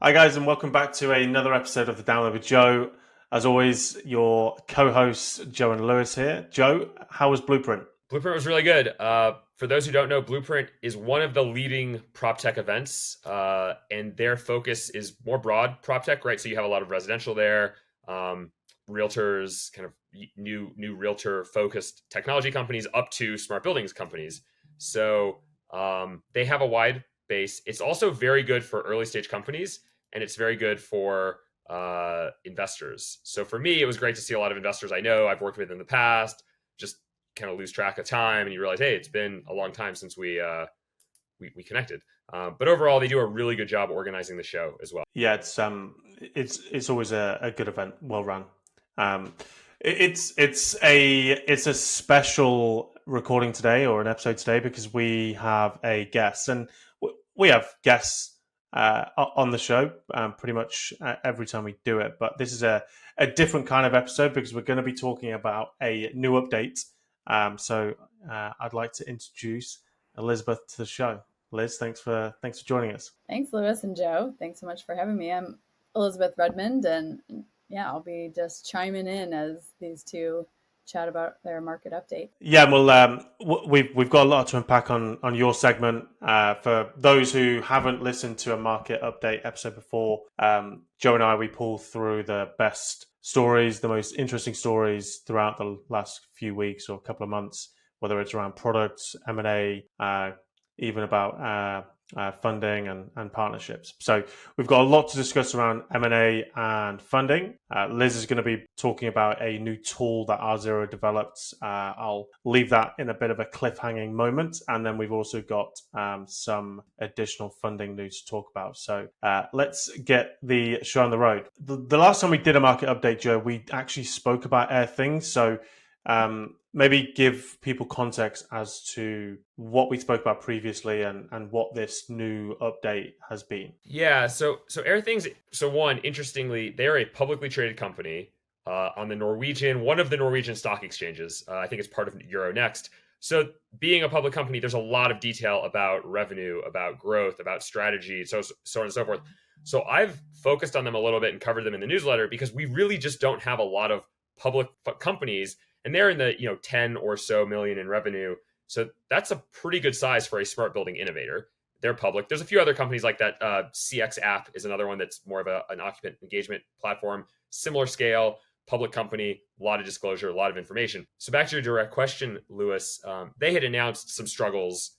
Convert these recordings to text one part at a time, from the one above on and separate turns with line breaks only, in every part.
Hi, guys, and welcome back to another episode of The Download with Joe. As always, your co-hosts, Joe and Lewis here. Joe, how was Blueprint?
Blueprint was really good. For those who don't know, Blueprint is one of the leading prop tech events, and their focus is more broad prop tech, right? So you have a lot of residential there, realtors, kind of new realtor focused technology companies, up to smart buildings companies. So they have a wide base. It's also very good for early stage companies, and it's very good for investors. So for me, it was great to see a lot of investors I know I've worked with in the past. Just kind of lose track of time, and you realize, hey, it's been a long time since we connected. But overall, they do a really good job organizing the show as well.
Yeah, it's always a good event, well run. Um, it's a special recording today or an episode today because we have a guest, and we have guests on the show pretty much every time we do it. But this is a different kind of episode because we're going to be talking about a new update. So I'd like to introduce Elizabeth to the show. Liz, thanks for joining us.
Thanks, Lewis and Joe. Thanks so much for having me. I'm Elizabeth Redmond, and yeah, I'll be just chiming in as these two chat about their market update.
Yeah, well, we've got a lot to unpack on your segment. For those who haven't listened to a market update episode before, Joe and I we pull through the best stories, the most interesting stories throughout the last few weeks or couple of months, whether it's around products, M&A, even about funding and partnerships. So we've got a lot to discuss around M&A and funding. Liz is going to be talking about a new tool that R0 developed. I'll leave that in a bit of a cliffhanging moment. And then we've also got some additional funding news to talk about. So let's get the show on the road. The last time we did a market update, Joe, we actually spoke about AirThings. So maybe give people context as to what we spoke about previously and what this new update has been.
Yeah, so AirThings. So one, interestingly, they're a publicly traded company on one of the Norwegian stock exchanges. I think it's part of Euronext. So being a public company, there's a lot of detail about revenue, about growth, about strategy, so on and so forth. So I've focused on them a little bit and covered them in the newsletter because we really just don't have a lot of public companies, and they're in the 10 or so million in revenue. So that's a pretty good size for a smart building innovator. They're public. There's a few other companies like that. CX App is another one that's more of an occupant engagement platform, similar scale, public company, a lot of disclosure, a lot of information. So back to your direct question, Lewis, they had announced some struggles,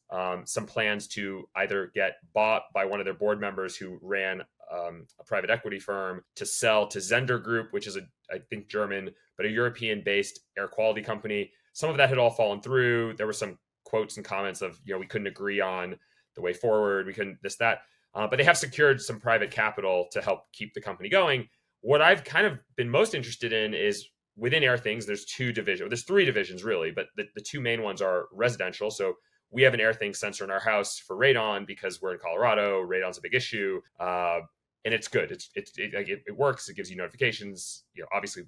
some plans to either get bought by one of their board members who ran a private equity firm, to sell to Zender Group, which is I think German, but a European-based air quality company. Some of that had all fallen through. There were some quotes and comments of, we couldn't agree on the way forward. We couldn't this, that. But they have secured some private capital to help keep the company going. What I've kind of been most interested in is within AirThings, there's three divisions really, but the two main ones are residential. So we have an AirThings sensor in our house for radon because we're in Colorado. Radon's a big issue. And it's good. It works. It gives you notifications. Obviously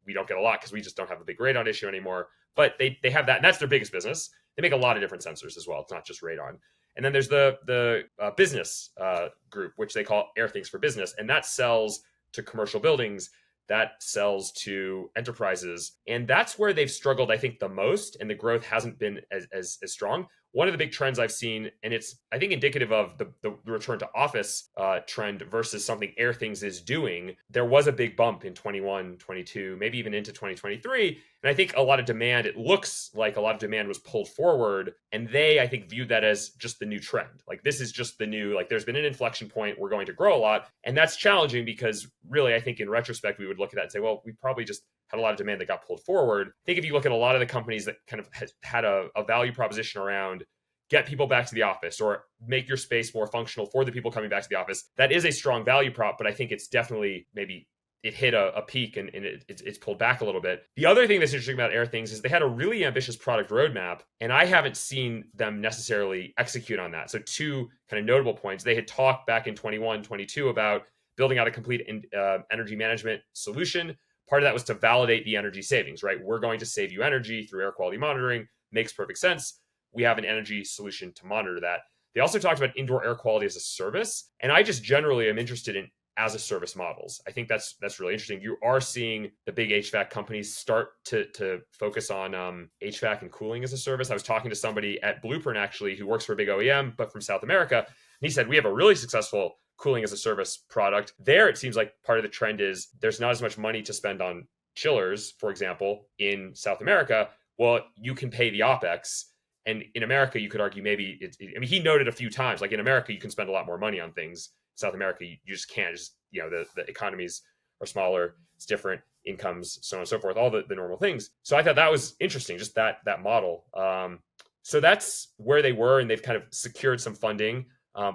we don't get a lot because we just don't have a big radon issue anymore. But they have that, and that's their biggest business. They make a lot of different sensors as well. It's not just radon. And then there's the business group, which they call AirThings for Business, and that sells to commercial buildings. That sells to enterprises, and that's where they've struggled, I think, the most, and the growth hasn't been as strong. One of the big trends I've seen, and it's, I think, indicative of the return to office trend versus something AirThings is doing. There was a big bump in 21, 22, maybe even into 2023. And I think it looks like a lot of demand was pulled forward. And they, I think, viewed that as just the new trend. Like, this is just the new, there's been an inflection point. We're going to grow a lot. And that's challenging because really, I think in retrospect, we would look at that and say, well, we probably just had a lot of demand that got pulled forward. I think if you look at a lot of the companies that kind of had a value proposition around get people back to the office or make your space more functional for the people coming back to the office, that is a strong value prop, but I think it's definitely maybe it hit a peak and it's pulled back a little bit. The other thing that's interesting about AirThings is they had a really ambitious product roadmap, and I haven't seen them necessarily execute on that. So two kind of notable points. They had talked back in 21, 22 about building out a complete energy management solution. Part of that was to validate the energy savings, right? We're going to save you energy through air quality monitoring. Makes perfect sense. We have an energy solution to monitor that. They also talked about indoor air quality as a service. And I just generally am interested in as a service models. I think that's really interesting. You are seeing the big HVAC companies start to focus on HVAC and cooling as a service. I was talking to somebody at Blueprint actually who works for a big OEM, but from South America. And he said, we have a really successful cooling as a service product. There, it seems like part of the trend is there's not as much money to spend on chillers, for example, in South America. Well, you can pay the OpEx. And in America, you could argue maybe he noted a few times, like in America, you can spend a lot more money on things. South America, you just can't. Just, the economies are smaller, it's different incomes, so on and so forth, all the normal things. So I thought that was interesting, just that model. So that's where they were, and they've kind of secured some funding.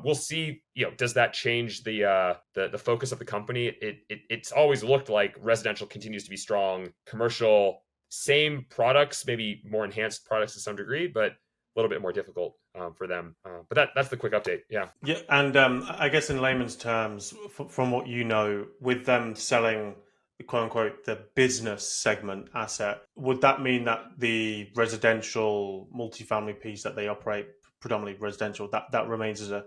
We'll see. Does that change the focus of the company? It's always looked like residential continues to be strong, commercial same products, maybe more enhanced products to some degree, but a little bit more difficult for them. But that's the quick update. Yeah.
Yeah. And I guess in layman's terms, from what you know, with them selling, quote unquote, the business segment asset, would that mean that the residential multifamily piece that they operate, predominantly residential, that remains as a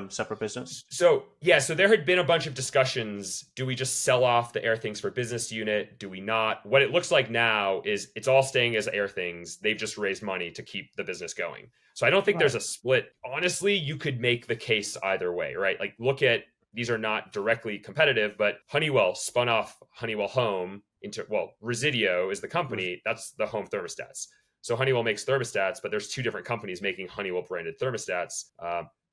separate business?
So there had been a bunch of discussions. Do we just sell off the AirThings for business unit? Do we not? What it looks like now is it's all staying as AirThings. They've just raised money to keep the business going. So I don't think there's a split. Honestly, you could make the case either way, right? Like look at, these are not directly competitive, but Honeywell spun off Honeywell Home into, Resideo is the company, that's the home thermostats. So Honeywell makes thermostats, but there's two different companies making Honeywell branded thermostats.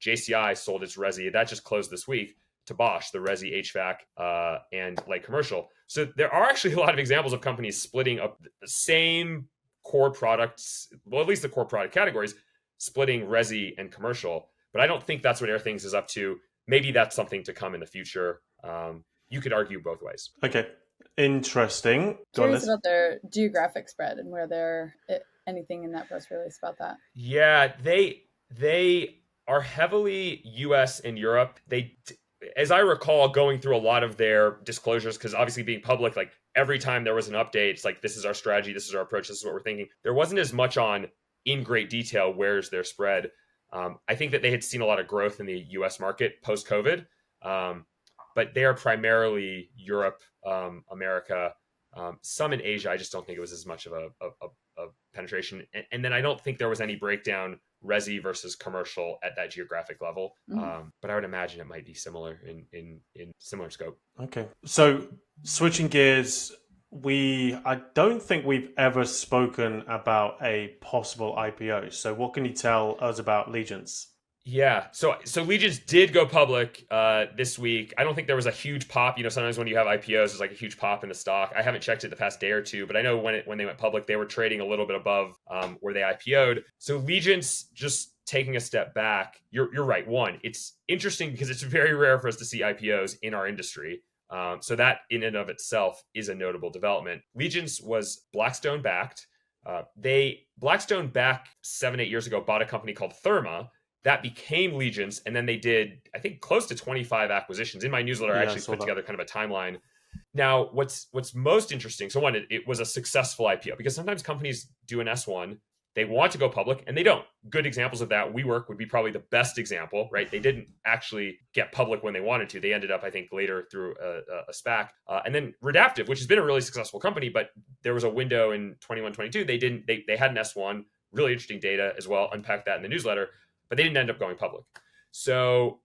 JCI sold its Resi, that just closed this week, to Bosch, the Resi HVAC and light commercial. So there are actually a lot of examples of companies splitting up the same core products, well, at least the core product categories, splitting Resi and commercial. But I don't think that's what AirThings is up to. Maybe that's something to come in the future. You could argue both ways.
Okay, interesting.
Curious about their geographic spread and where they're, anything in that press release about that.
Yeah, they are heavily US and Europe. They, as I recall, going through a lot of their disclosures, because obviously being public, like every time there was an update, it's like, this is our strategy, this is our approach, this is what we're thinking. There wasn't as much on in great detail, where's their spread. I think that they had seen a lot of growth in the US market post-COVID, but they are primarily Europe, America, some in Asia. I just don't think it was as much of a penetration. And then I don't think there was any breakdown Resi versus commercial at that geographic level. But I would imagine it might be similar in similar scope.
Okay. So switching gears, I don't think we've ever spoken about a possible IPO. So what can you tell us about Legence?
Yeah. So Legence did go public this week. I don't think there was a huge pop. Sometimes when you have IPOs, there's like a huge pop in the stock. I haven't checked it the past day or two, but I know when they went public, they were trading a little bit above where they IPO'd. So Legence, just taking a step back, you're right. One, it's interesting because it's very rare for us to see IPOs in our industry. So that in and of itself is a notable development. Legence was Blackstone backed. Blackstone back 7-8 years ago bought a company called Therma. That became Legence, and then they did, I think, close to 25 acquisitions. In my newsletter, I actually put together kind of a timeline. Now, what's most interesting, so one, it was a successful IPO, because sometimes companies do an S1, they want to go public, and they don't. Good examples of that, WeWork would be probably the best example, right? They didn't actually get public when they wanted to. They ended up, I think, later through a SPAC. And then Redaptive, which has been a really successful company, but there was a window in 21, 22. They had an S1, really interesting data as well, unpack that in the newsletter, but they didn't end up going public. So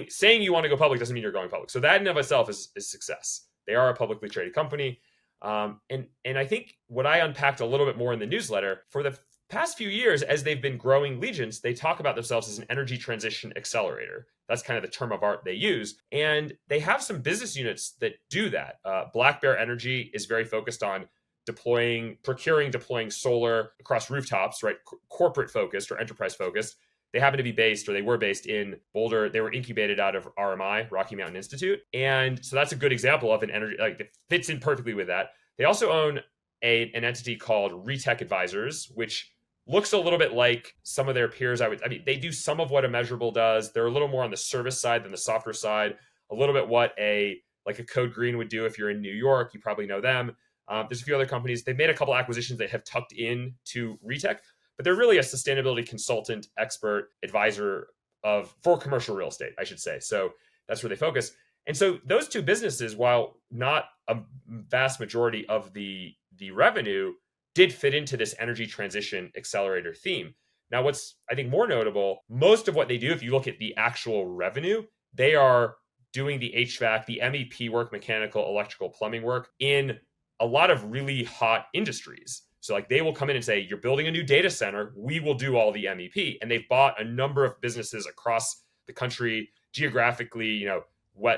saying you want to go public doesn't mean you're going public. So that in of itself is success. They are a publicly traded company. And I think what I unpacked a little bit more in the newsletter, for the past few years, as they've been growing Legence, they talk about themselves as an energy transition accelerator. That's kind of the term of art they use. And they have some business units that do that. Black Bear Energy is very focused on procuring, deploying solar across rooftops, right? Corporate focused or enterprise focused. They happen to be they were based in Boulder. They were incubated out of RMI, Rocky Mountain Institute. And so that's a good example of an energy, like it fits in perfectly with that. They also own an entity called Retech Advisors, which looks a little bit like some of their peers. They do some of what Immeasurable does. They're a little more on the service side than the software side, a little bit what a Code Green would do if you're in New York. You probably know them. There's a few other companies. They've made a couple acquisitions that have tucked in to Retech, but they're really a sustainability consultant, expert, advisor for commercial real estate, I should say. So that's where they focus. And so those two businesses, while not a vast majority of the revenue, did fit into this energy transition accelerator theme. Now, what's I think more notable, most of what they do, if you look at the actual revenue, they are doing the HVAC, the MEP work, mechanical, electrical, plumbing work in a lot of really hot industries. So like they will come in and say, you're building a new data center, we will do all the MEP. And they've bought a number of businesses across the country, geographically, you know,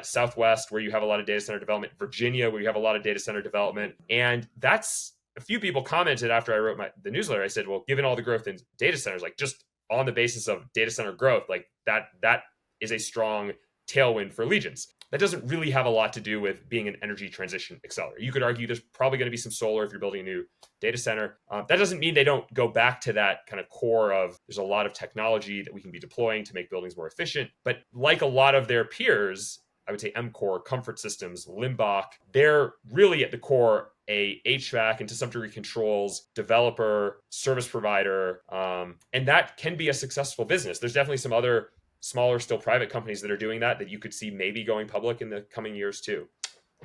Southwest, where you have a lot of data center development, Virginia, where you have a lot of data center development. And that's, a few people commented after I wrote the newsletter, I said, well, given all the growth in data centers, like just on the basis of data center growth, like that is a strong tailwind for Legence. That doesn't really have a lot to do with being an energy transition accelerator. You could argue there's probably going to be some solar if you're building a new data center. That doesn't mean they don't go back to that kind of core of there's a lot of technology that we can be deploying to make buildings more efficient. But like a lot of their peers, I would say EMCOR, Comfort Systems, Limbach, they're really at the core a HVAC and to some degree controls developer, service provider, and that can be a successful business. There's definitely some other smaller, still private companies that are doing that you could see maybe going public in the coming years too.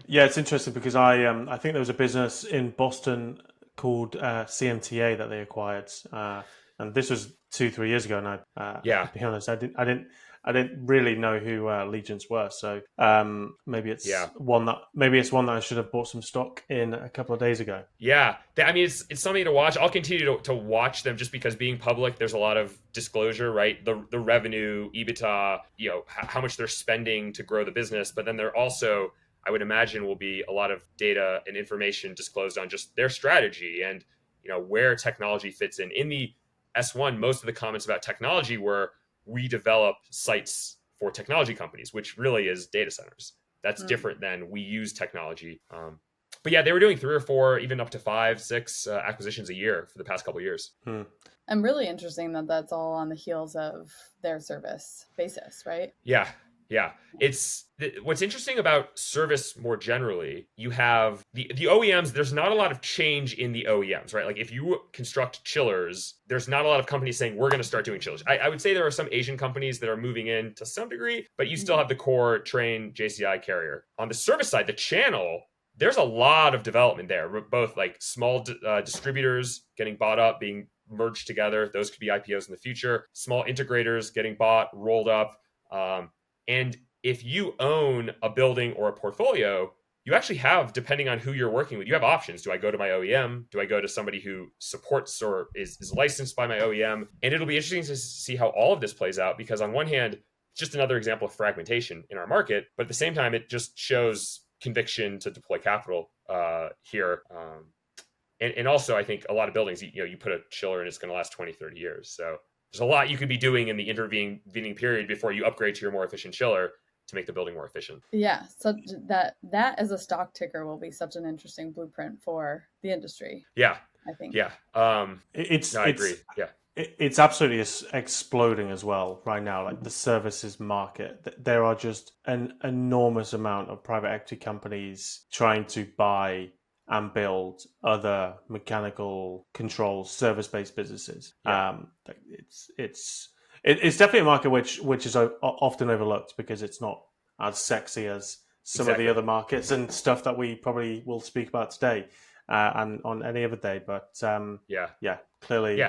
Yeah, it's interesting because I think there was a business in Boston called CMTA that they acquired, and this was 2-3 years ago. And to be honest, I didn't really know who Legence were. So maybe it's one that I should have bought some stock in a couple of days ago.
Yeah, I mean it's something to watch. I'll continue to watch them just because being public, there's a lot of disclosure, right? The revenue, EBITDA, you know, how much they're spending to grow the business, but then there also, I would imagine, will be a lot of data and information disclosed on just their strategy and, you know, where technology fits in. In the S1, most of the comments about technology were, we develop sites for technology companies, which really is data centers. That's different than we use technology. But yeah, they were doing 3 or 4, even up to 5, 6 acquisitions a year for the past couple of years.
And really interesting that that's all on the heels of their service basis, right?
Yeah. It's what's interesting about service more generally. You have the OEMs. There's not a lot of change in the OEMs, right? Like if you construct chillers, there's not a lot of companies saying we're going to start doing chillers. I would say there are some Asian companies that are moving in to some degree, but you still have the core Trane, JCI, Carrier. On the service side, the channel, there's a lot of development there. Both like small distributors getting bought up, being merged together. Those could be IPOs in the future. Small integrators getting bought, rolled up. And if you own a building or a portfolio, you actually have, depending on who you're working with, you have options. Do I go to my OEM? Do I go to somebody who supports or is licensed by my OEM? And it'll be interesting to see how all of this plays out, because on one hand, it's just another example of fragmentation in our market. But at the same time, it just shows conviction to deploy capital here. And also, I think a lot of buildings, you put a chiller and it's going to last 20, 30 years. So there's a lot you could be doing in the intervening period before you upgrade to your more efficient chiller to make the building more efficient.
Yeah, so that as a stock ticker will be such an interesting blueprint for the industry.
Yeah,
I think.
Yeah, I agree. Yeah,
it's absolutely exploding as well right now. Like the services market, there are just an enormous amount of private equity companies trying to buy and build other mechanical control service-based businesses.
Yeah.
It's definitely a market which is often overlooked because it's not as sexy as some of the other markets and stuff that we probably will speak about today and on any other day. But clearly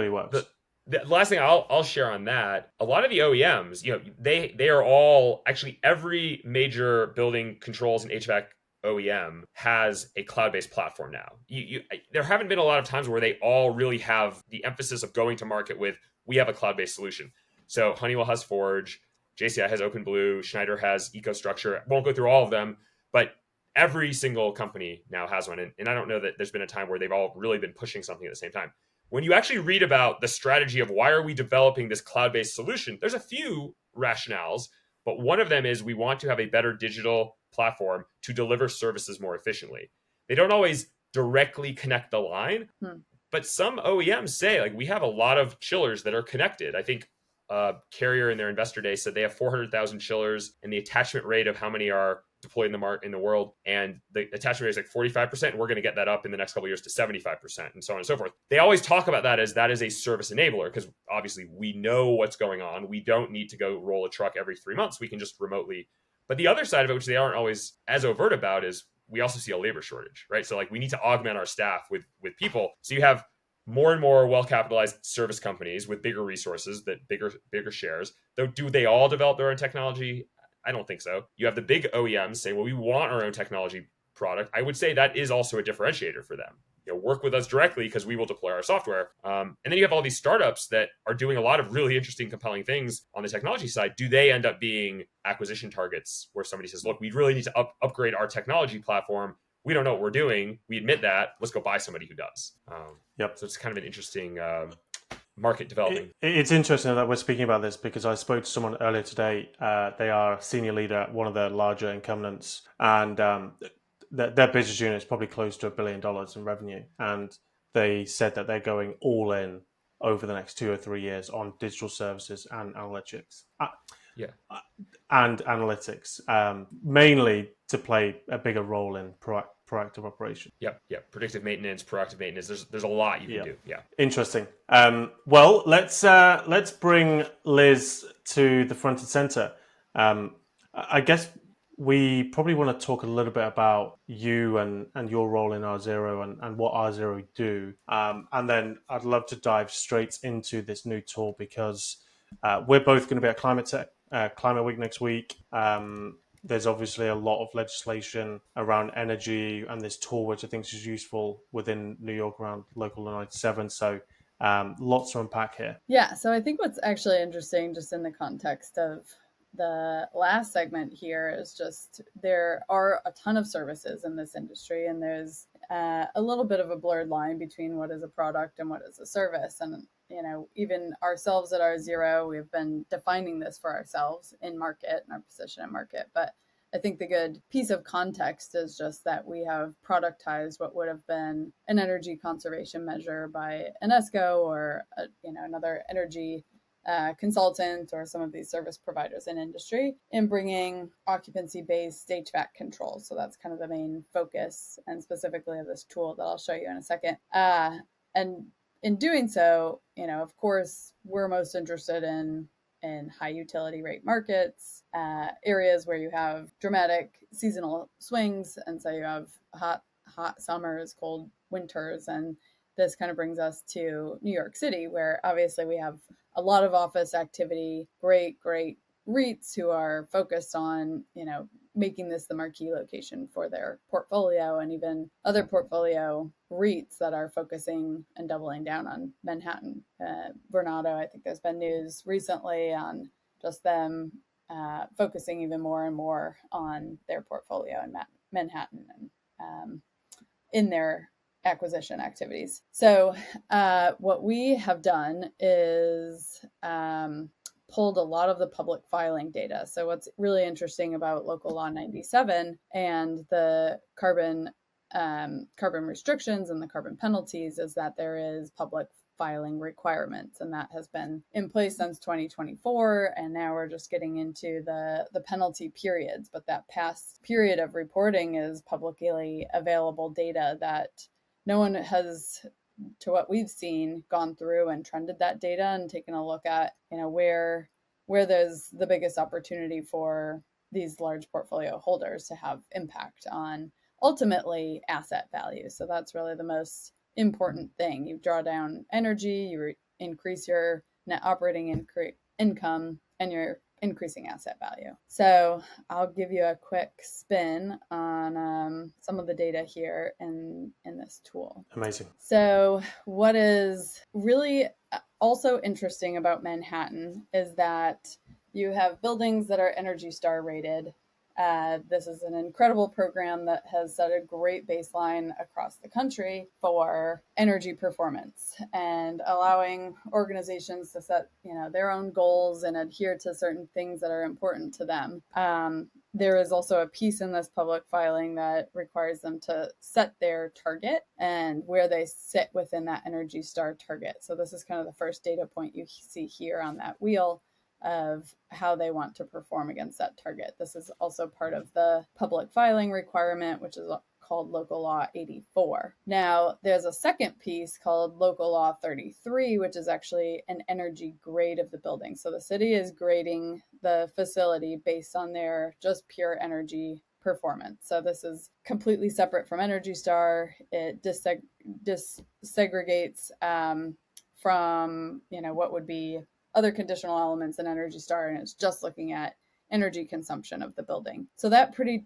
works.
The last thing I'll share on that, a lot of the OEMs, they are all, actually every major building controls and HVAC OEM has a cloud-based platform now. There haven't been a lot of times where they all really have the emphasis of going to market with, we have a cloud-based solution. So Honeywell has Forge, JCI has OpenBlue, Schneider has EcoStructure. I won't go through all of them, but every single company now has one. And I don't know that there's been a time where they've all really been pushing something at the same time. When you actually read about the strategy of why are we developing this cloud-based solution, there's a few rationales, but one of them is we want to have a better digital platform to deliver services more efficiently. They don't always directly connect the line, but some OEMs say, like, we have a lot of chillers that are connected. I think Carrier in their investor day said they have 400,000 chillers, and the attachment rate of how many are deployed in the world, and the attachment rate is like 45%. We're going to get that up in the next couple of years to 75%, and so on and so forth. They always talk about that as a service enabler, because obviously we know what's going on. We don't need to go roll a truck every 3 months. We can just remotely. But the other side of it, which they aren't always as overt about, is we also see a labor shortage, right? So like we need to augment our staff with people. So you have more and more well-capitalized service companies with bigger resources, that bigger shares. Though, do they all develop their own technology? I don't think so. You have the big OEMs say, well, we want our own technology product. I would say that is also a differentiator for them. Work with us directly because we will deploy our software. And then you have all these startups that are doing a lot of really interesting, compelling things on the technology side. Do they end up being acquisition targets where somebody says, look, we really need to upgrade our technology platform. We don't know what we're doing. We admit that. Let's go buy somebody who does.
Yep.
So it's kind of an interesting market developing.
It's interesting that we're speaking about this because I spoke to someone earlier today. They are a senior leader at one of the larger incumbents, and their business unit is probably close to $1 billion in revenue. And they said that they're going all in over the next 2 or 3 years on digital services and analytics. Mainly to play a bigger role in proactive operation.
Yep. Predictive maintenance, proactive maintenance. There's a lot you can do. Yeah.
Interesting. Well, let's bring Liz to the front and center. I guess we probably want to talk a little bit about you and your role in R0 and what R0 do. And then I'd love to dive straight into this new tool because we're both going to be at Climate Week next week. There's obviously a lot of legislation around energy and this tool, which I think is useful within New York around Local 97. So lots to unpack here.
Yeah, so I think what's actually interesting just in the context of the last segment here is just there are a ton of services in this industry, and there's a little bit of a blurred line between what is a product and what is a service. And even ourselves at R0, we've been defining this for ourselves in market and our position in market. But I think the good piece of context is just that we have productized what would have been an energy conservation measure by an ESCO or another energy consultant or some of these service providers in industry in bringing occupancy-based HVAC control. So that's kind of the main focus, and specifically of this tool that I'll show you in a second. And in doing so, of course, we're most interested in high utility rate markets, areas where you have dramatic seasonal swings. And so you have hot summers, cold winters. And this kind of brings us to New York City, where obviously we have a lot of office activity, great REITs who are focused on, making this the marquee location for their portfolio, and even other portfolio REITs that are focusing and doubling down on Manhattan. Vornado, I think there's been news recently on just them focusing even more and more on their portfolio in Manhattan and in their acquisition activities. So what we have done is pulled a lot of the public filing data. So what's really interesting about Local Law 97 and the carbon restrictions and the carbon penalties is that there is public filing requirements, and that has been in place since 2024, and now we're just getting into the penalty periods. But that past period of reporting is publicly available data that no one has, to what we've seen, gone through and trended that data and taken a look at where there's the biggest opportunity for these large portfolio holders to have impact on ultimately asset value. So that's really the most important thing. You draw down energy, you increase your net operating income, and you're increasing asset value. So I'll give you a quick spin on some of the data here in this tool.
Amazing.
So what is really also interesting about Manhattan is that you have buildings that are Energy Star rated. This is an incredible program that has set a great baseline across the country for energy performance and allowing organizations to set, their own goals and adhere to certain things that are important to them. There is also a piece in this public filing that requires them to set their target and where they sit within that Energy Star target. So this is kind of the first data point you see here on that wheel. of how they want to perform against that target. This is also part of the public filing requirement, which is called Local Law 84. Now, there's a second piece called Local Law 33, which is actually an energy grade of the building. So the city is grading the facility based on their just pure energy performance. So this is completely separate from Energy Star. It desegregates from, what would be other conditional elements in Energy Star, and it's just looking at energy consumption of the building. So that pretty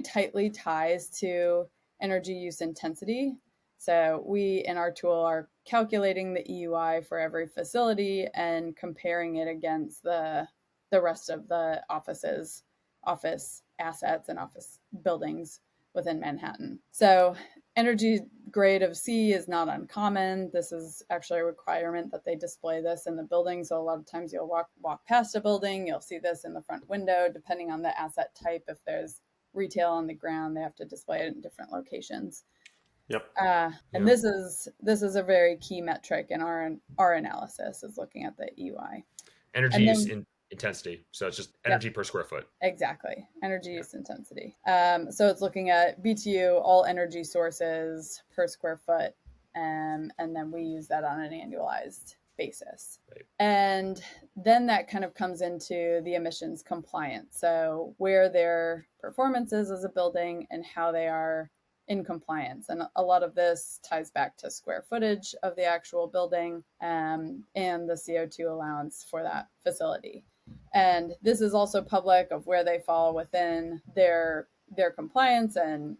tightly ties to energy use intensity. So we in our tool are calculating the EUI for every facility and comparing it against the rest of the office assets and office buildings within Manhattan. So energy grade of C is not uncommon. This is actually a requirement that they display this in the building. So a lot of times you'll walk past a building, you'll see this in the front window, depending on the asset type. If there's retail on the ground, they have to display it in different locations.
Yep.
And this is a very key metric in our analysis, is looking at the EUI.
Energy use intensity. So it's just energy per square foot.
Exactly. Energy use intensity. So it's looking at BTU, all energy sources per square foot. And then we use that on an annualized basis.
Right.
And then that kind of comes into the emissions compliance. So where their performance is as a building and how they are in compliance. And a lot of this ties back to square footage of the actual building and the CO2 allowance for that facility. And this is also public of where they fall within their compliance and,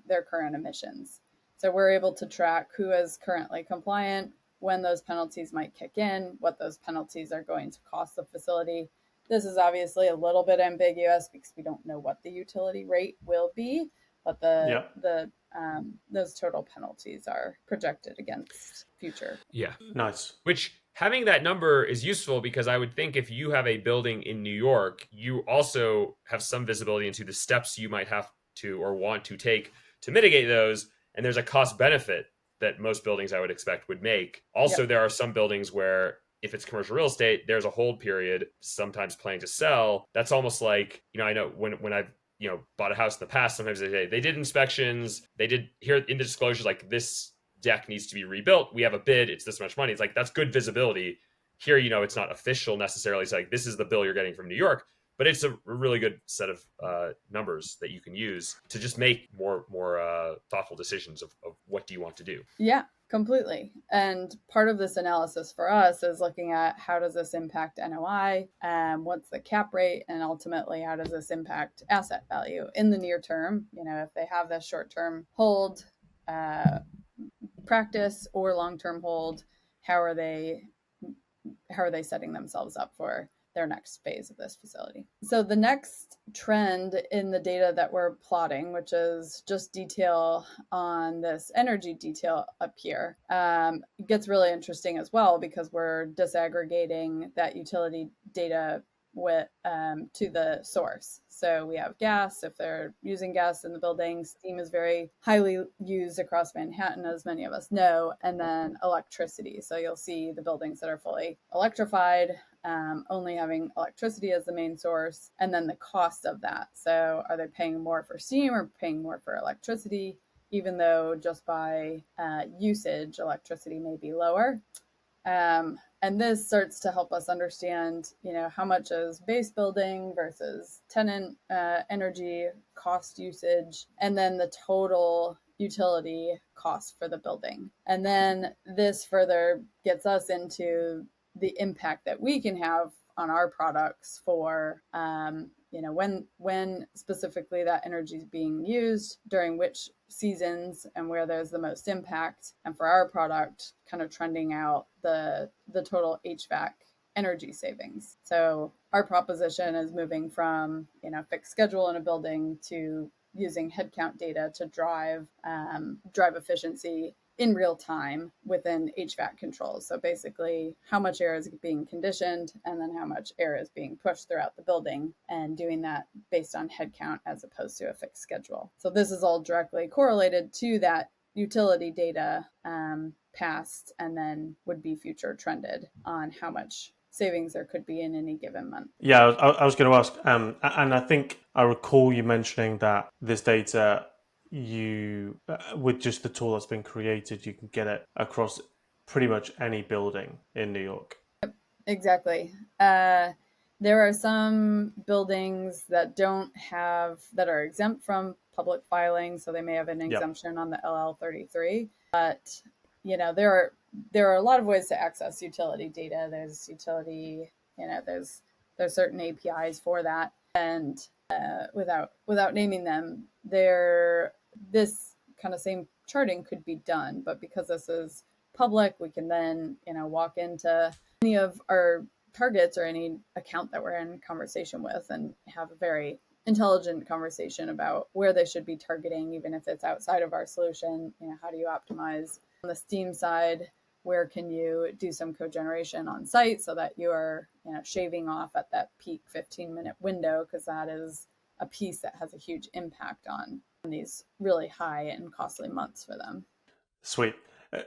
their current emissions. So we're able to track who is currently compliant, when those penalties might kick in, what those penalties are going to cost the facility. This is obviously a little bit ambiguous because we don't know what the utility rate will be, but those total penalties are projected against future.
Yeah.
Nice.
Which, having that number is useful, because I would think if you have a building in New York, you also have some visibility into the steps you might have to or want to take to mitigate those. And there's a cost benefit that most buildings, I would expect, would make. Also, There are some buildings where if it's commercial real estate, there's a hold period, sometimes planning to sell. That's almost like, I know when I've bought a house in the past, sometimes they say they did inspections, they did here in the disclosures, like, this deck needs to be rebuilt. We have a bid. It's this much money. It's like, that's good visibility. Here, it's not official necessarily. It's like, this is the bill you're getting from New York, but it's a really good set of numbers that you can use to just make more thoughtful decisions of what do you want to do.
Yeah, completely. And part of this analysis for us is looking at how does this impact NOI, what's the cap rate, and ultimately how does this impact asset value in the near term. If they have this short-term hold practice or long-term hold, how are they setting themselves up for their next phase of this facility? So the next trend in the data that we're plotting, which is just detail on this energy detail up here, gets really interesting as well, because we're disaggregating that utility data to the source. So we have gas, if they're using gas in the building. Steam is very highly used across Manhattan, as many of us know, and then electricity. So you'll see the buildings that are fully electrified, only having electricity as the main source, and then the cost of that. So are they paying more for steam or paying more for electricity, even though just by usage, electricity may be lower? And this starts to help us understand, how much is base building versus tenant energy cost usage, and then the total utility cost for the building. And then this further gets us into the impact that we can have on our products for, when specifically that energy is being used, during which seasons, and where there's the most impact. And for our product, kind of trending out the total HVAC energy savings. So our proposition is moving from, fixed schedule in a building to using headcount data to drive efficiency in real time within HVAC controls. So basically how much air is being conditioned and then how much air is being pushed throughout the building, and doing that based on headcount as opposed to a fixed schedule. So this is all directly correlated to that utility data past, and then would be future trended on how much savings there could be in any given month.
Yeah, I was going to ask, and I think I recall you mentioning that this data, you with just the tool that's been created, you can get it across pretty much any building in New York.
Exactly. There are some buildings that that are exempt from public filing, so they may have an
Yep.
exemption on the LL33. But there are a lot of ways to access utility data. There's utility, there's certain APIs for that, and without naming them, this kind of same charting could be done. But because this is public, we can then walk into any of our targets or any account that we're in conversation with and have a very intelligent conversation about where they should be targeting, even if it's outside of our solution. How do you optimize on the Steam side? Where can you do some cogeneration on site so that you are shaving off at that peak 15-minute window, because that is a piece that has a huge impact on these really high and costly months for them.
Sweet.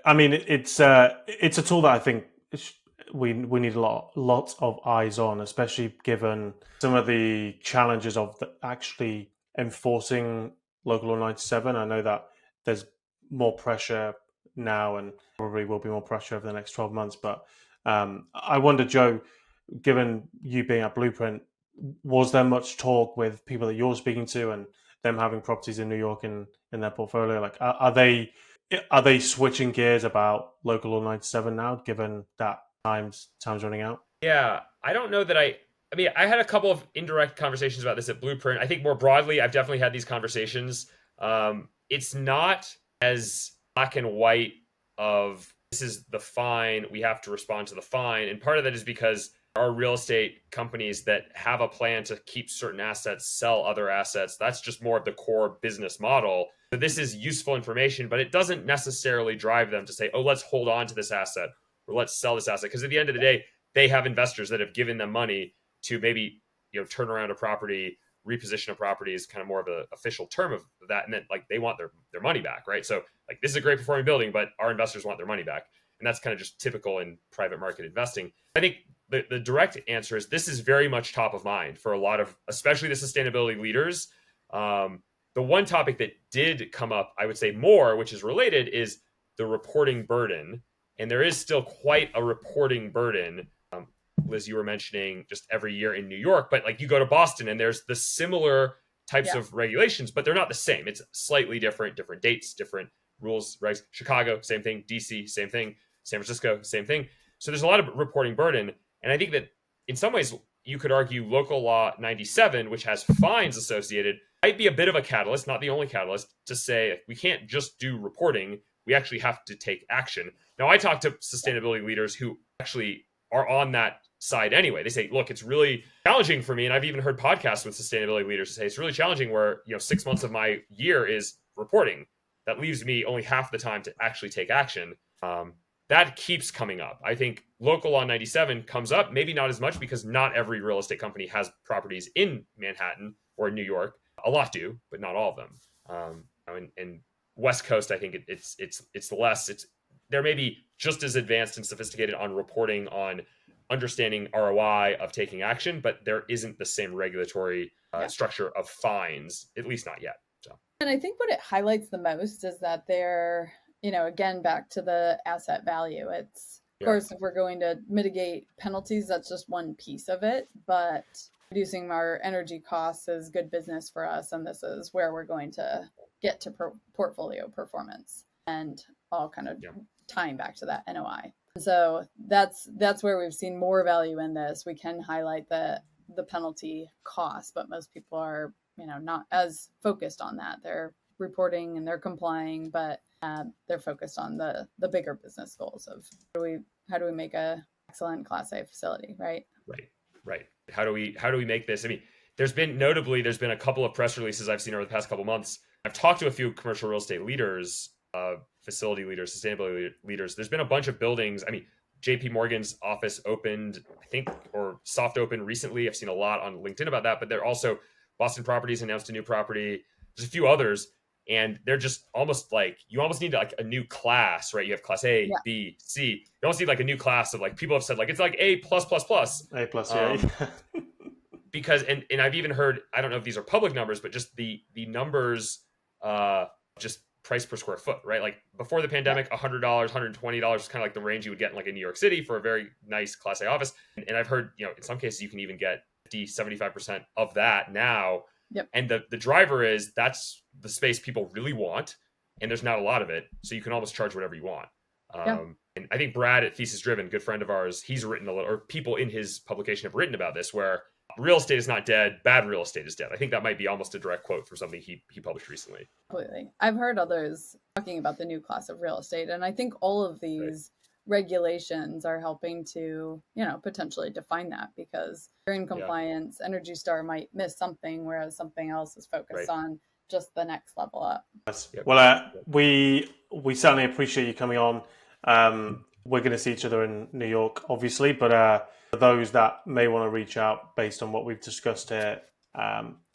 I mean, it's a tool that I think we need a lot of eyes on, especially given some of the challenges of actually enforcing local law 97. I know that there's more pressure now, and probably will be more pressure over the next 12 months. But I wonder, Joe, given you being at Blueprint, was there much talk with people that you're speaking to and them having properties in New York in their portfolio? Like, are they switching gears about local law 97 now, given that time's running out?
Yeah, I don't know that I mean, I had a couple of indirect conversations about this at Blueprint. I think more broadly, I've definitely had these conversations. It's not as black and white of this is the fine, we have to respond to the fine. And part of that is because there are real estate companies that have a plan to keep certain assets, sell other assets. That's just more of the core business model. So this is useful information, but it doesn't necessarily drive them to say, oh, let's hold on to this asset or let's sell this asset. Because at the end of the day, they have investors that have given them money to maybe turn around a property, reposition a property is kind of more of an official term of that, and then they want their money back, right? So this is a great performing building, but our investors want their money back, and that's kind of just typical in private market investing. I think the direct answer is this is very much top of mind for a lot of, especially the sustainability leaders. The one topic that did come up, I would say more, which is related, is the reporting burden, and there is still quite a reporting burden. Liz, you were mentioning just every year in New York, but you go to Boston and there's the similar types of regulations, but they're not the same. It's slightly different dates, different rules, regs. Chicago, same thing. DC, same thing. San Francisco, same thing. So there's a lot of reporting burden. And I think that in some ways you could argue local law 97, which has fines associated, might be a bit of a catalyst, not the only catalyst, to say we can't just do reporting. We actually have to take action. Now, I talk to sustainability leaders who actually are on that side anyway. They say, look, it's really challenging for me. And I've even heard podcasts with sustainability leaders say it's really challenging where, 6 months of my year is reporting. That leaves me only half the time to actually take action. That keeps coming up. I think local law 97 comes up, maybe not as much because not every real estate company has properties in Manhattan or New York. A lot do, but not all of them. And West Coast, I think it's less. They're maybe just as advanced and sophisticated on reporting on understanding ROI of taking action, but there isn't the same regulatory structure of fines, at least not yet. So,
and I think what it highlights the most is that they're, again, back to the asset value. It's, of course, if we're going to mitigate penalties, that's just one piece of it, but reducing our energy costs is good business for us. And this is where we're going to get to portfolio performance and all kind of tying back to that NOI. So that's where we've seen more value in this. We can highlight the penalty cost, but most people are, not as focused on that. They're reporting and they're complying, but they're focused on the bigger business goals of how do we make a excellent Class A facility, right?
Right. How do we make this? I mean, there's been a couple of press releases I've seen over the past couple of months. I've talked to a few commercial real estate leaders, facility leaders, sustainability leaders. There's been a bunch of buildings. I mean, JP Morgan's office opened, I think, or soft opened recently. I've seen a lot on LinkedIn about that, but they're also Boston Properties announced a new property. There's a few others. And they're just almost like, you almost need like a new class, right? You have class A,
Yeah.
B, C. You almost need like a new class of like, people have said like, it's like A plus plus plus.
A plus, yeah.
Because, and I've even heard, I don't know if these are public numbers, but just the numbers, just price per square foot, right? Like before the pandemic, $100, $120 is kind of like the range you would get in like in New York City for a very nice class A office. And I've heard, you know, in some cases you can even get 50, 75% of that now.
Yep.
And the driver is, that's the space people really want, and there's not a lot of it, so you can almost charge whatever you want. And I think Brad at Thesis Driven, good friend of ours, he's written a little, or people in his publication have written about this, where real estate is not dead, bad real estate is dead. I think that might be almost a direct quote from something he published recently.
Completely. I've heard others talking about the new class of real estate, and I think all of these regulations are helping to, you know, potentially define that, because you're in compliance, Energy Star might miss something, whereas something else is focused on just the next level up.
Well, we certainly appreciate you coming on. We're going to see each other in New York, obviously, but for those that may want to reach out based on what we've discussed here,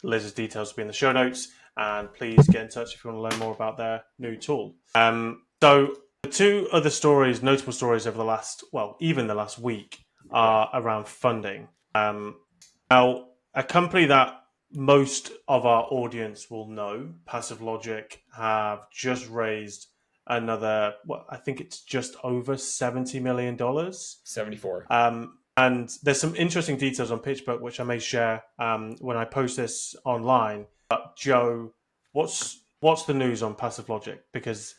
Liz's details will be in the show notes, and please get in touch if you want to learn more about their new tool. So the two other stories, notable stories over the last, well, even the last week, are around funding. Now, a company that most of our audience will know, PassiveLogic, have just raised another, well, I think it's just over $70 million.
74.
And there's some interesting details on PitchBook, which I may share when I post this online. But Joe, what's the news on PassiveLogic? Because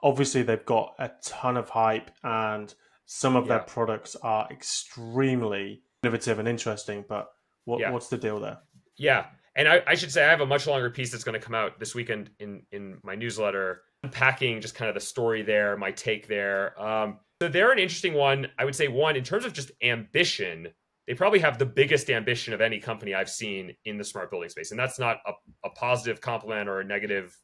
obviously they've got a ton of hype, and some of their products are extremely innovative and interesting. But what's the deal there? Yeah.
And I should say I have a much longer piece that's going to come out this weekend in my newsletter, unpacking just kind of the story there, my take there. So they're an interesting one. I would say, one, in terms of just ambition, they probably have the biggest ambition of any company I've seen in the smart building space. And that's not a positive compliment or a negative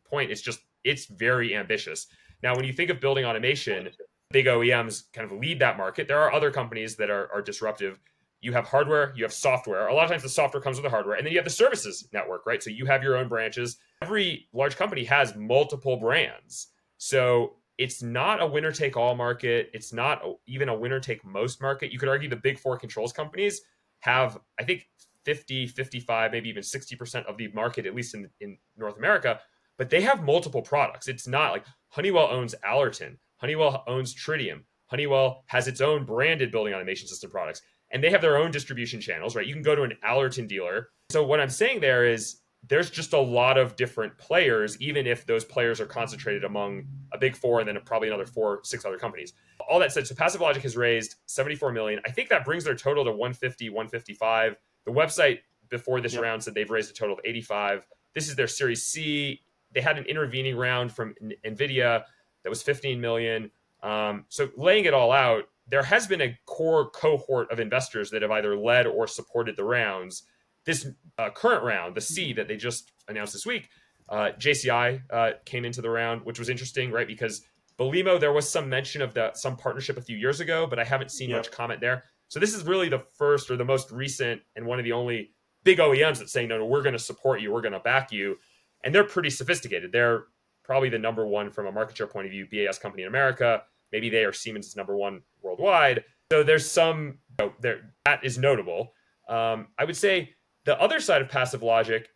point. It's just, it's very ambitious. Now, when you think of building automation, big OEMs kind of lead that market. There are other companies that are disruptive. You have hardware, you have software. A lot of times the software comes with the hardware, and then you have the services network, right? So you have your own branches. Every large company has multiple brands. So it's not a winner take all market. It's not even a winner take most market. You could argue the big four controls companies have, I think, 50, 55, maybe even 60% of the market, at least in North America, but they have multiple products. It's not like Honeywell owns Allerton. Honeywell owns Tritium. Honeywell has its own branded building automation system products. And they have their own distribution channels, right? You can go to an Allerton dealer. So what I'm saying there is there's just a lot of different players, even if those players are concentrated among a big four and then probably another 4, 6 other companies. All that said, so PassiveLogic has raised $74 million. I think that brings their total to 150, 155. The website before this round said they've raised a total of 85. This is their Series C. They had an intervening round from NVIDIA that was 15 million. So laying it all out, there has been a core cohort of investors that have either led or supported the rounds. This current round, the C that they just announced this week, JCI came into the round, which was interesting, right? Because Belimo, there was some mention of some partnership a few years ago, but I haven't seen much comment there. So this is really the first or the most recent and one of the only big OEMs that's saying, no, we're going to support you, we're going to back you. And they're pretty sophisticated. They're probably the number one from a market share point of view BAS company in America. Maybe they are Siemens' number one worldwide. So there's some, that is notable. I would say the other side of PassiveLogic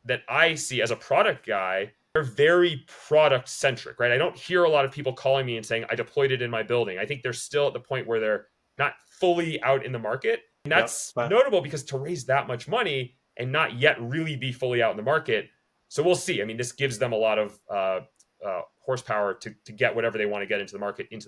that I see as a product guy, they're very product centric, right? I don't hear a lot of people calling me and saying, I deployed it in my building. I think they're still at the point where they're not fully out in the market. And that's notable because to raise that much money and not yet really be fully out in the market. So we'll see. I mean, this gives them a lot of horsepower to get whatever they want to get into the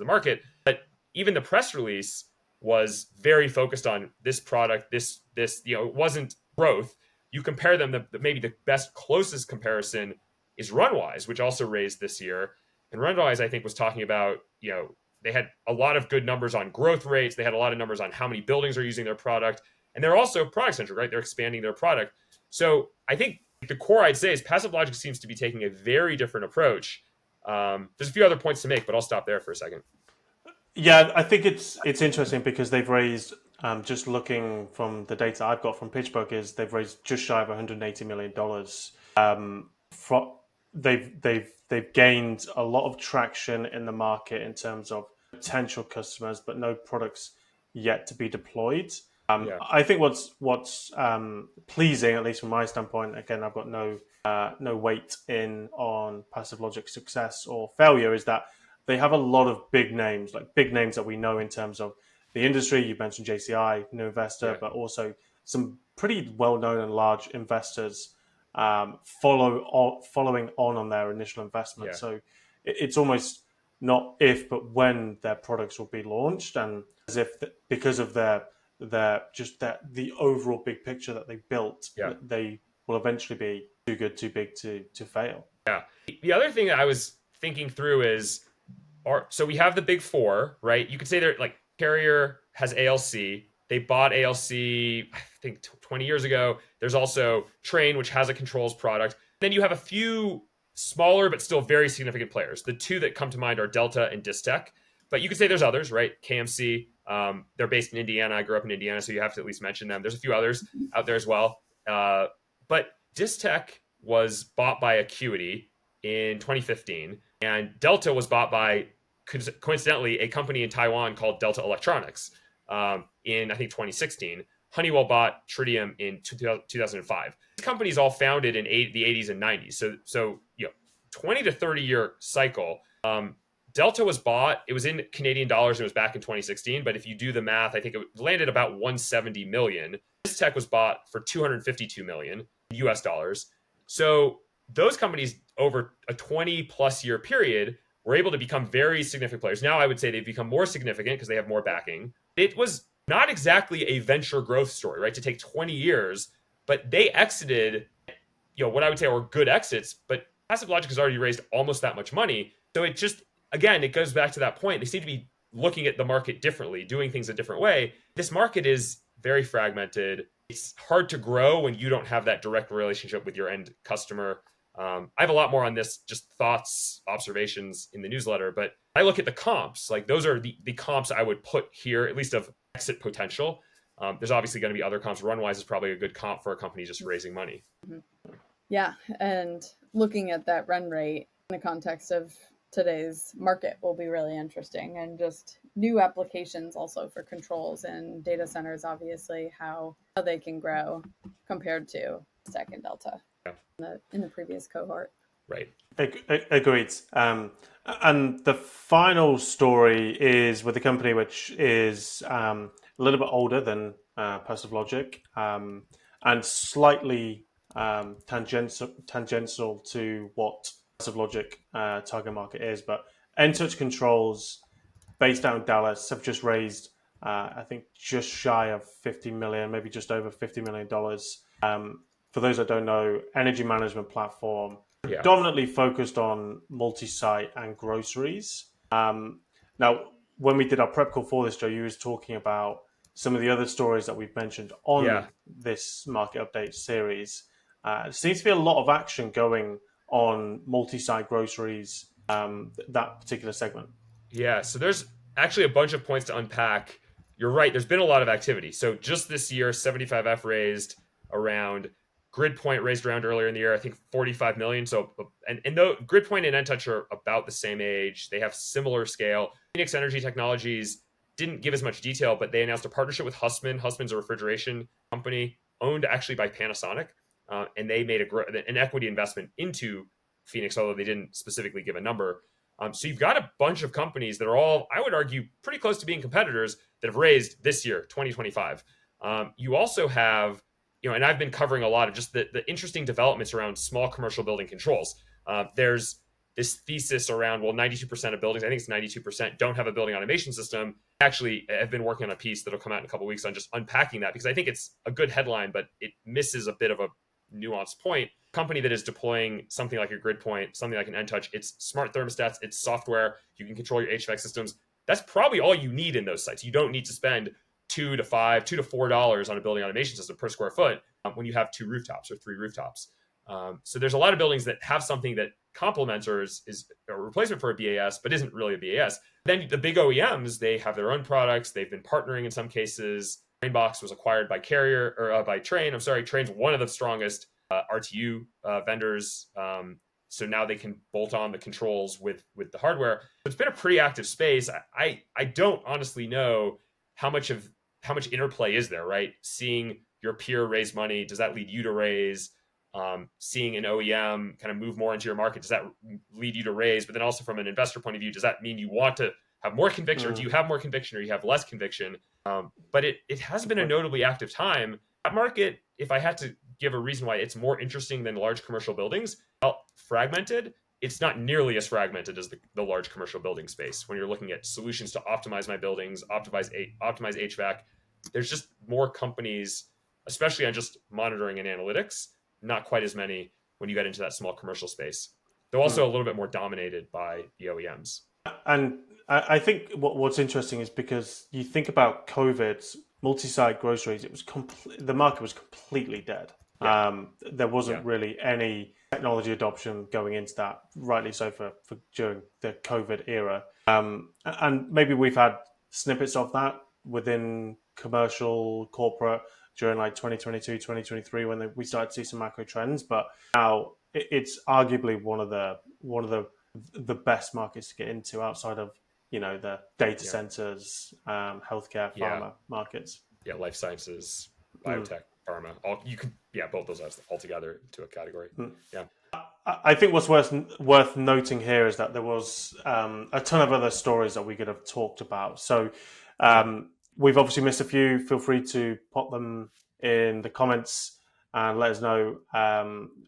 market. But even the press release was very focused on this product, this, it wasn't growth. You compare them, maybe the best closest comparison is Runwise, which also raised this year. And Runwise, I think, was talking about, they had a lot of good numbers on growth rates. They had a lot of numbers on how many buildings are using their product. And they're also product centric, right? They're expanding their product. So I think the core I'd say is PassiveLogic seems to be taking a very different approach. There's a few other points to make, but I'll stop there for a second.
Yeah, I think it's interesting because they've raised, just looking from the data I've got from PitchBook, is they've raised just shy of $180 million they've gained a lot of traction in the market in terms of potential customers, but no products yet to be deployed.
Yeah.
I think what's pleasing, at least from my standpoint, again, I've got no weight in on PassiveLogic's success or failure, is that they have a lot of big names, like big names that we know in terms of the industry. You mentioned JCI, new investor,
Yeah.
but also some pretty well-known and large investors following on their initial investment.
Yeah.
So it's almost not if, but when their products will be launched, and as if because of the overall big picture that they built,
Yeah.
they will eventually be too good, too big to fail.
Yeah. The other thing that I was thinking through is, so we have the big four, right? You could say they're like Carrier has ALC. They bought ALC, I think 20 years ago. There's also Trane, which has a controls product. Then you have a few smaller but still very significant players. The two that come to mind are Delta and Distech. But you could say there's others, right? KMC, they're based in Indiana. I grew up in Indiana, so you have to at least mention them. There's a few others out there as well. But Distech was bought by Acuity in 2015, and Delta was bought by, coincidentally, a company in Taiwan called Delta Electronics in, I think, 2016. Honeywell bought Tritium in 2005. These companies all founded in the 80s and 90s. So 20 to 30 year cycle. Delta was bought, it was in Canadian dollars, and it was back in 2016. But if you do the math, I think it landed about 170 million. This tech was bought for 252 million US dollars. So those companies over a 20 plus year period were able to become very significant players. Now I would say they've become more significant because they have more backing. It was not exactly a venture growth story, right? To take 20 years, but they exited, what I would say are good exits, but PassiveLogic has already raised almost that much money. So it just, again, it goes back to that point. They seem to be looking at the market differently, doing things a different way. This market is very fragmented. It's hard to grow when you don't have that direct relationship with your end customer. I have a lot more on this, just thoughts, observations in the newsletter, but I look at the comps. Like those are the comps I would put here, at least of exit potential. There's obviously going to be other comps. Runwise is probably a good comp for a company just raising money.
Yeah, and looking at that run rate in the context of today's market will be really interesting, and just new applications also for controls and data centers, obviously, how they can grow compared to Tech and Delta in the previous cohort.
Right.
Agreed. And the final story is with a company which is a little bit older than PassiveLogic and slightly tangential to what PassiveLogic target market is. But EnTouch Controls, based out in Dallas, have just raised, I think, just shy of 50 million, maybe just over $50 million. For those that don't know, energy management platform, predominantly focused on multi-site and groceries. Now, when we did our prep call for this, Joe, you was talking about some of the other stories that we've mentioned on this market update series. There seems to be a lot of action going on multi-site groceries, that particular segment.
Yeah, so there's actually a bunch of points to unpack. You're right, there's been a lot of activity. So just this year, 75F raised around, GridPoint raised around earlier in the year, I think 45 million. So, and though GridPoint and EnTouch are about the same age, they have similar scale. Phoenix Energy Technologies didn't give as much detail, but they announced a partnership with Hussmann. Hussmann's a refrigeration company owned actually by Panasonic. And they made an equity investment into Phoenix, although they didn't specifically give a number. So you've got a bunch of companies that are all, I would argue, pretty close to being competitors that have raised this year, 2025. You also have, and I've been covering a lot of just the interesting developments around small commercial building controls. There's this thesis around, 92% of buildings, I think it's 92%, don't have a building automation system. Actually, I've been working on a piece that'll come out in a couple of weeks on just unpacking that, because I think it's a good headline, but it misses a bit of a nuanced point. Company that is deploying something like a GridPoint, something like an EnTouch, it's smart thermostats, it's software, you can control your HVAC systems. That's probably all you need in those sites. You don't need to spend $2 to $4 on a building automation system per square foot when you have 2 rooftops or 3 rooftops. So there's a lot of buildings that have something that complements or is a replacement for a BAS, but isn't really a BAS. Then the big OEMs, they have their own products. They've been partnering in some cases. Trainbox was acquired by Carrier or by Trane. I'm sorry, Trane's one of the strongest RTU vendors. So now they can bolt on the controls with the hardware. It's been a pretty active space. I don't honestly know how much interplay is there, right? Seeing your peer raise money, does that lead you to raise? Seeing an OEM kind of move more into your market, does that lead you to raise? But then also from an investor point of view, does that mean you want to have more conviction, or do you have more conviction, or you have less conviction? But it has been a notably active time. That market, if I had to give a reason why it's more interesting than large commercial buildings, well, fragmented, it's not nearly as fragmented as the large commercial building space. When you're looking at solutions to optimize my buildings, optimize HVAC, there's just more companies, especially on just monitoring and analytics, not quite as many when you get into that small commercial space. They're also a little bit more dominated by the OEMs.
And I think what's interesting is because you think about COVID's multi-site groceries, the market was completely dead.
Yeah.
There wasn't really any technology adoption going into that, rightly so for during the COVID era. And maybe we've had snippets of that within commercial, corporate during like 2022, 2023 when we started to see some macro trends. But now it's arguably one of the best markets to get into outside of the data centers, healthcare, pharma markets.
Yeah, life sciences, biotech, pharma. Both those all together into a category. Yeah.
I think what's worth noting here is that there was a ton of other stories that we could have talked about. So we've obviously missed a few. Feel free to pop them in the comments and let us know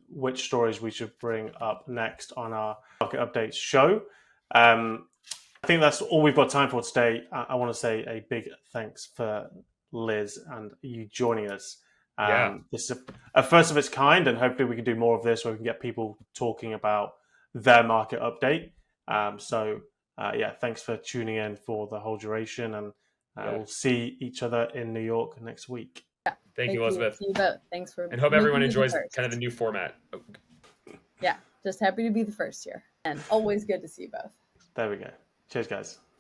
which stories we should bring up next on our market updates show. I think that's all we've got time for today. I want to say a big thanks for Liz and you joining us. This is a first of its kind, and hopefully we can do more of this where we can get people talking about their market update. Thanks for tuning in for the whole duration, and we'll see each other in New York next week.
Thank you, Elizabeth.
See you both. Thanks for
and hope everyone enjoys kind of the new format.
Yeah, just happy to be the first here, and always good to see you both.
There we go. Cheers, guys.